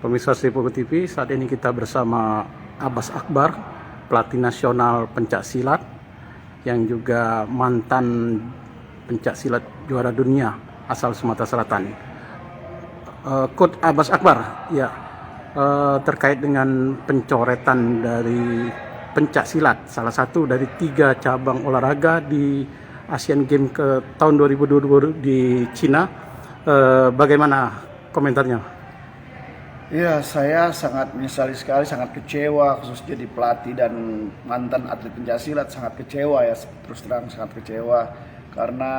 Pemirsa Sripugu TV, saat ini kita bersama Abbas Akbar, pelatih nasional pencak silat yang juga mantan pencak silat juara dunia asal Sumatera Selatan. Coach Abbas Akbar, ya, terkait dengan pencoretan dari pencak silat, salah satu dari 3 cabang olahraga di Asian Games ke tahun 2022 di Cina. Bagaimana komentarnya? Ya, saya sangat menyesali sekali, sangat kecewa, khusus jadi pelatih dan mantan atlet pencaksilat, sangat kecewa ya, terus terang sangat kecewa karena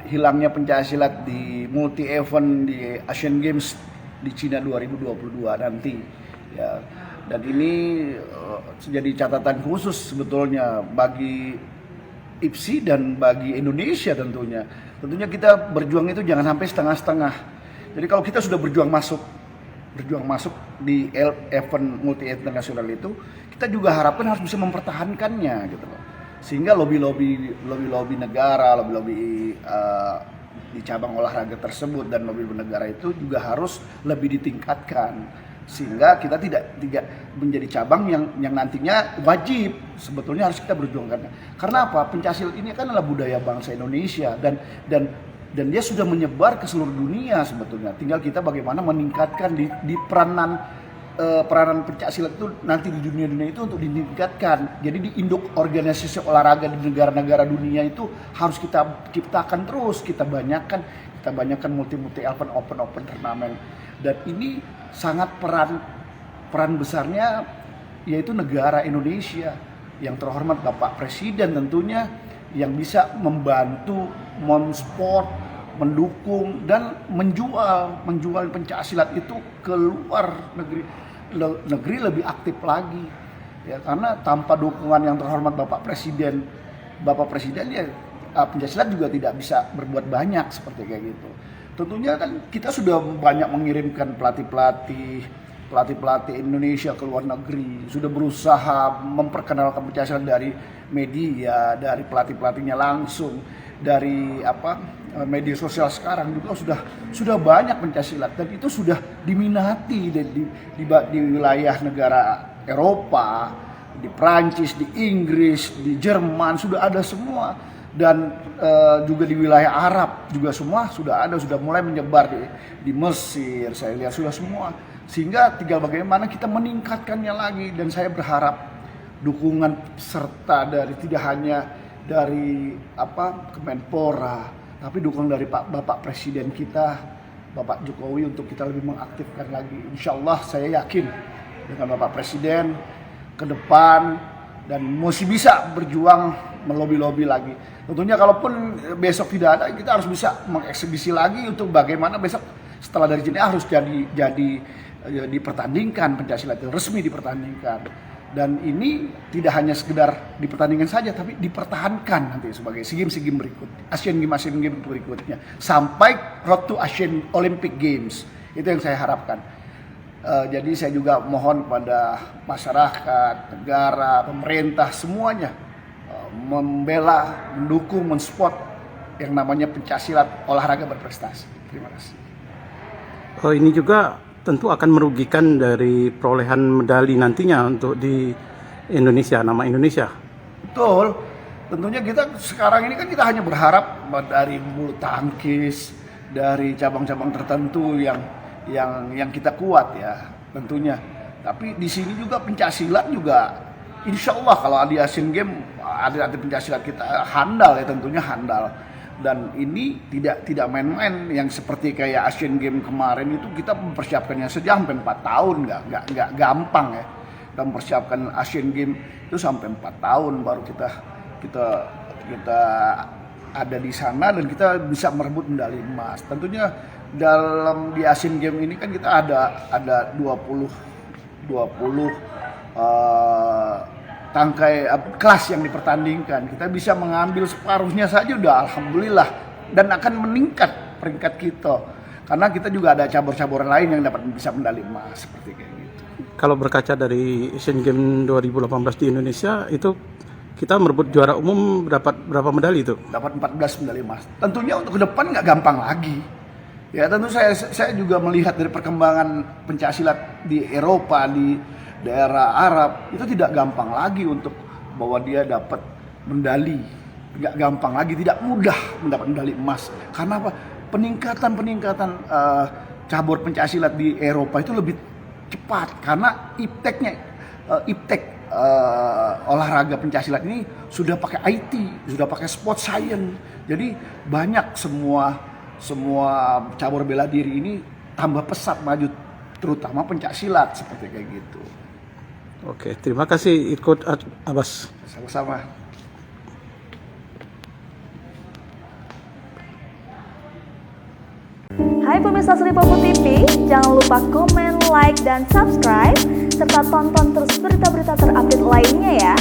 hilangnya pencaksilat di multi event di Asian Games di Cina 2022 nanti ya. Dan ini jadi catatan khusus sebetulnya bagi IPSI dan bagi Indonesia tentunya. Tentunya kita berjuang itu jangan sampai setengah-setengah. Jadi kalau kita sudah berjuang masuk di event multi internasional itu, kita juga harapkan harus bisa mempertahankannya gitu loh. Sehingga lobby negara, lobby di cabang olahraga tersebut dan lobby negara itu juga harus lebih ditingkatkan sehingga kita tidak menjadi cabang yang nantinya wajib sebetulnya harus kita berjuangkan. Karena apa? Pencaksilat ini kan adalah budaya bangsa Indonesia dan dia sudah menyebar ke seluruh dunia sebetulnya. Tinggal kita bagaimana meningkatkan di peranan pencaksilat itu nanti di dunia-dunia itu untuk ditingkatkan. Jadi di induk organisasi olahraga di negara-negara dunia itu harus kita ciptakan terus, kita banyakkan multi event, open turnamen. Dan ini sangat peran besarnya yaitu negara Indonesia yang terhormat Bapak Presiden tentunya yang bisa membantu mensupport, mendukung dan menjual pencaksilat itu ke luar negeri lebih aktif lagi ya, karena tanpa dukungan yang terhormat Bapak Presiden ya pencaksilat juga tidak bisa berbuat banyak seperti kayak gitu. Tentunya kan kita sudah banyak mengirimkan pelatih Indonesia ke luar negeri, sudah berusaha memperkenalkan pencaksilat dari media, dari pelatihnya langsung, dari media sosial sekarang juga sudah banyak pencaksilat dan itu sudah diminati di wilayah negara Eropa, di Prancis, di Inggris, di Jerman sudah ada semua. Dan juga di wilayah Arab juga semua sudah mulai menyebar di Mesir, saya lihat sudah semua. Sehingga tinggal bagaimana kita meningkatkannya lagi, dan saya berharap dukungan serta dari tidak hanya dari Kemenpora, tapi dukungan dari Bapak Presiden kita, Bapak Jokowi untuk kita lebih mengaktifkan lagi. Insya Allah saya yakin dengan Bapak Presiden ke depan dan masih bisa berjuang melobi-lobi lagi. Tentunya kalaupun besok tidak ada, kita harus bisa mengeksibisi lagi untuk bagaimana besok setelah dari sini harus jadi dipertandingkan pencaksilat resmi dipertandingkan. Dan ini tidak hanya sekedar dipertandingkan saja, tapi dipertahankan nanti sebagai SEA Games berikutnya, Asian Games berikutnya, sampai road to Asian Olympic Games. Itu yang saya harapkan. Jadi saya juga mohon kepada masyarakat, negara, pemerintah semuanya membela, mendukung, mensupport yang namanya pencaksilat olahraga berprestasi. Terima kasih. Ini juga tentu akan merugikan dari perolehan medali nantinya untuk di Indonesia, nama Indonesia. Betul. Tentunya kita sekarang ini kan kita hanya berharap dari bulu tangkis, dari cabang-cabang tertentu yang kita kuat ya tentunya. Tapi di sini juga pencaksilat juga insya Allah kalau di Asian Games atlet pencaksilat kita handal ya, tentunya handal. Dan ini tidak main-main yang seperti kayak Asian Games kemarin itu kita mempersiapkannya saja sampai 4 tahun, nggak gampang ya. Kita mempersiapkan Asian Games itu sampai 4 tahun baru kita ada di sana dan kita bisa merebut medali emas. Tentunya di Asian Games ini kan kita ada 20 tangkai kelas yang dipertandingkan. Kita bisa mengambil separuhnya saja udah alhamdulillah, dan akan meningkat peringkat kita karena kita juga ada cabur-caburan lain yang dapat bisa medali emas seperti kayak gitu. Kalau berkaca dari Asian Games 2018 di Indonesia itu kita merebut juara umum dapat berapa medali itu? Dapat 14 medali emas. Tentunya untuk ke depan nggak gampang lagi. Ya tentu saya juga melihat dari perkembangan pencaksilat di Eropa, di daerah Arab itu tidak gampang lagi untuk bahwa dia dapat medali, nggak gampang lagi, tidak mudah mendapat medali emas. Karena apa? Peningkatan cabur pencaksilat di Eropa itu lebih cepat karena iptek olahraga pencaksilat ini sudah pakai IT, sudah pakai sport science. Jadi banyak semua cabur bela diri ini tambah pesat maju, terutama pencaksilat seperti kayak gitu. Oke, terima kasih ikut Abbas. Sama-sama. Hai pemirsa Sri Popo TV, jangan lupa komen, like, dan subscribe, serta tonton terus berita-berita terupdate lainnya ya.